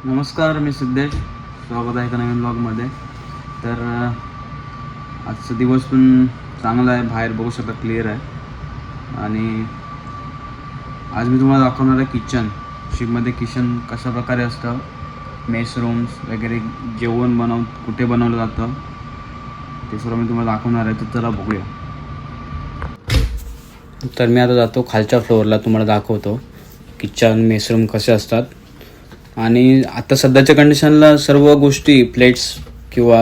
नमस्कार, मी सिद्धेश. स्वागत आहे एका नवीन ब्लॉगमध्ये. तर आजचा दिवस पण चांगला आहे. बाहेर बघू शकता क्लिअर आहे. आणि आज मी तुम्हाला दाखवणार आहे किचन. शिपमध्ये किचन कशा प्रकारे असतं, मेस रूम्स वगैरे, जेवण कुठे बनवलं जातं ते सर्व मी तुम्हाला दाखवणार आहे. तर चला बघूया. तर मी आता जातो खालच्या फ्लोअरला, तुम्हाला दाखवतो किचन मेस रूम कसे असतात. आणि आता सध्याच्या कंडिशनला सर्व गोष्टी प्लेट्स किंवा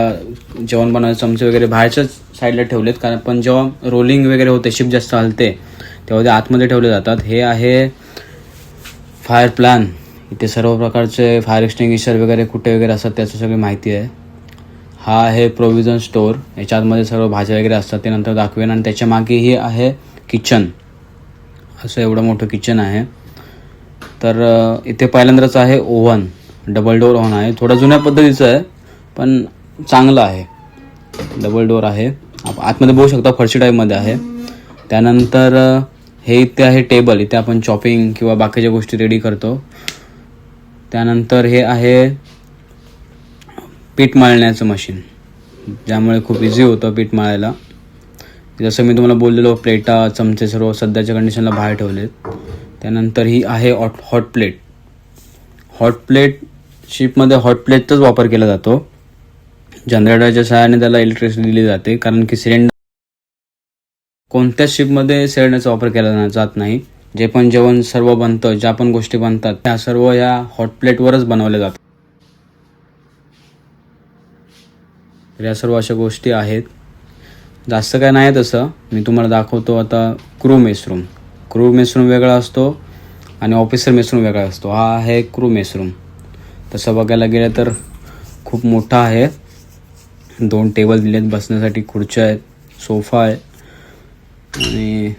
जेवण बनवायचे चमचे वगैरे बाहेरच्याच साईडला ठेवलेत, कारण पण जेव्हा रोलिंग वगैरे होते, शिप जास्त हलते, तेव्हा ते आतमध्ये ठेवले जातात. हे आहे फायर प्लॅन. इथे सर्व प्रकारचे फायर एक्सटिंग्विशर वगैरे कुठे वगैरे असतात त्याची सगळी माहिती आहे. हा आहे प्रोव्हिजन स्टोअर. याच्या आतमध्ये सर्व भाज्या वगैरे असतात, ते नंतर दाखवेन. आणि त्याच्या मागे ही आहे किचन. असं एवढं मोठं किचन आहे. तर इथे पहिल्यांदाच आहे ओव्हन. डबल डोअर ओव्हन आहे. थोडा जुन्या पद्धतीचं आहे पण चांगलं आहे. डबल डोअर आहे. आतमध्ये बघू शकता फरशी टाईपमध्ये आहे. त्यानंतर हे इथे आहे टेबल. इथे आपण चॉपिंग किंवा बाकीच्या गोष्टी रेडी करतो. त्यानंतर हे आहे पीठ मळण्याचं मशीन, ज्यामुळे खूप इझी होतं पीठ मळायला. जसं मी तुम्हाला बोललेलो, प्लेटा चमचे सर्व सध्याच्या कंडिशनला बाहेर ठेवलेत. त्यानंतर ही आहे हॉट प्लेट. हॉट प्लेट शिपमध्ये हॉट प्लेटचाच वापर केला जातो. जनरेटरच्या सहाय्याने त्याला इलेक्ट्रिसिटी दिली जाते, कारण की सिलेंडर कोणत्याच शिपमध्ये सिलेंडरचा वापर केला जात नाही. जे पण जेवण सर्व बनतं, ज्या पण गोष्टी बनतात त्या सर्व या हॉट प्लेटवरच बनवल्या जातात. या सर्व अशा गोष्टी आहेत. जास्त काय नाही तसं. मी तुम्हाला दाखवतो आता क्रू मेसरूम. क्रू मेसरूम वेगळा असतो आणि ऑफिसर मेसरूम वेगळा असतो. हा आहे क्रू मेसरूम. तसं बघायला गेलं तर खूप मोठा आहे. 2 टेबल दिलेत बसण्यासाठी, खुर्च्या आहेत, सोफा आहे. आणि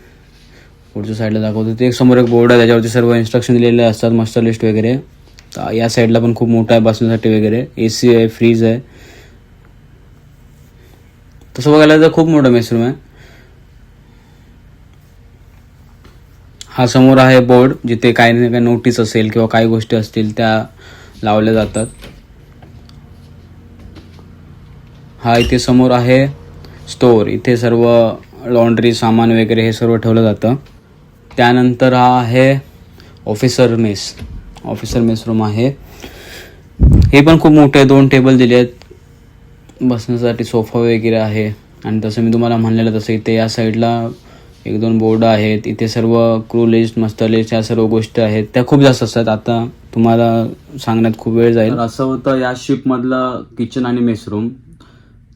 पुढच्या साईडला दाखवतो ते समोर एक बोर्ड आहे, त्याच्यावरती सर्व इन्स्ट्रक्शन दिलेले असतात, मास्टर लिस्ट वगैरे. तर या साईडला पण खूप मोठा आहे बसण्यासाठी वगैरे. AC आहे, फ्रीज आहे. तसं बघायला तर खूप मोठा मेसरूम आहे. हा समोर आहे बोर्ड, जिथे काही ना काही नोटीस असेल किंवा काही गोष्टी असतील त्या लावल्या जातात. हा इथे समोर आहे स्टोअर. इथे सर्व लॉन्ड्री सामान वगैरे हे सर्व ठेवलं जातं. त्यानंतर हा आहे ऑफिसर मेस रूम आहे. हे पण खूप मोठे आहे. 2 टेबल दिले आहेत बसण्यासाठी, सोफा वगैरे आहे. आणि तसं मी तुम्हाला म्हणलेलं तसं इथे या साईडला 1-2 बोर्ड आहेत. इथे सर्व क्रू लिस्ट, मास्टर लिस्ट या सर्व गोष्टी आहेत. त्या खूप जास्त असतात. आता तुम्हाला सांगण्यात खूप वेळ जाईल. असं होतं या शिपमधलं किचन आणि मेसरूम.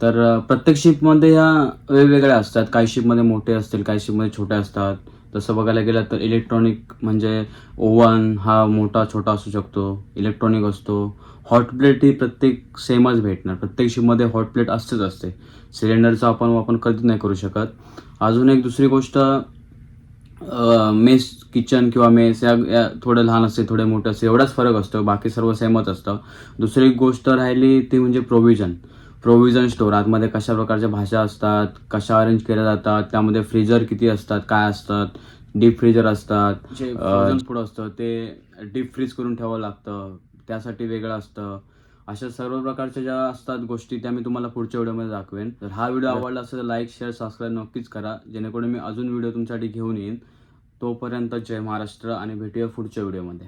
तर प्रत्येक शिपमध्ये ह्या वेगवेगळ्या असतात. काही शिपमध्ये मोठे असतील, काही शिपमध्ये छोटे असतात. तसं बघायला गेलं तर इलेक्ट्रॉनिक म्हणजे ओव्हन हा मोठा छोटा असू शकतो, इलेक्ट्रॉनिक असतो. हॉट प्लेट ही प्रत्येक सेमच भेटणार. प्रत्येक शिपमध्ये हॉट प्लेट असते. सिलेंडरचा आपण वापर कधीच नाही करू शकत. अजून एक दुसरी गोष्ट, मेस किचन किंवा मेस या थोडे लहान असते, थोडे मोठे असते, एवढाच फरक असतो. बाकी सर्व सेमच असतं. दुसरी गोष्ट राहिली ती म्हणजे प्रोव्हिजन स्टोअर. आतमध्ये कशा प्रकारच्या भाज्या असतात, कशा अरेंज केल्या जातात, त्यामध्ये फ्रीजर किती असतात, काय असतात, डीप फ्रीजर असतात, फ्रोझन फूड असतं ते डीप फ्रीज करून ठेवावं लागतं, त्यासाठी वेगळं असतं. अशा सर्व प्रकारच्या ज्या असतात गोष्टी त्या मी तुम्हाला पुढच्या व्हिडिओमध्ये दाखवेन. तर हा व्हिडिओ आवडला असेल तर लाईक, शेअर, सबस्क्राईब नक्कीच करा, जेणेकरून मी अजून व्हिडिओ तुमच्यासाठी घेऊन येईन. तोपर्यंत जय महाराष्ट्र आणि भेटूया पुढच्या व्हिडिओमध्ये.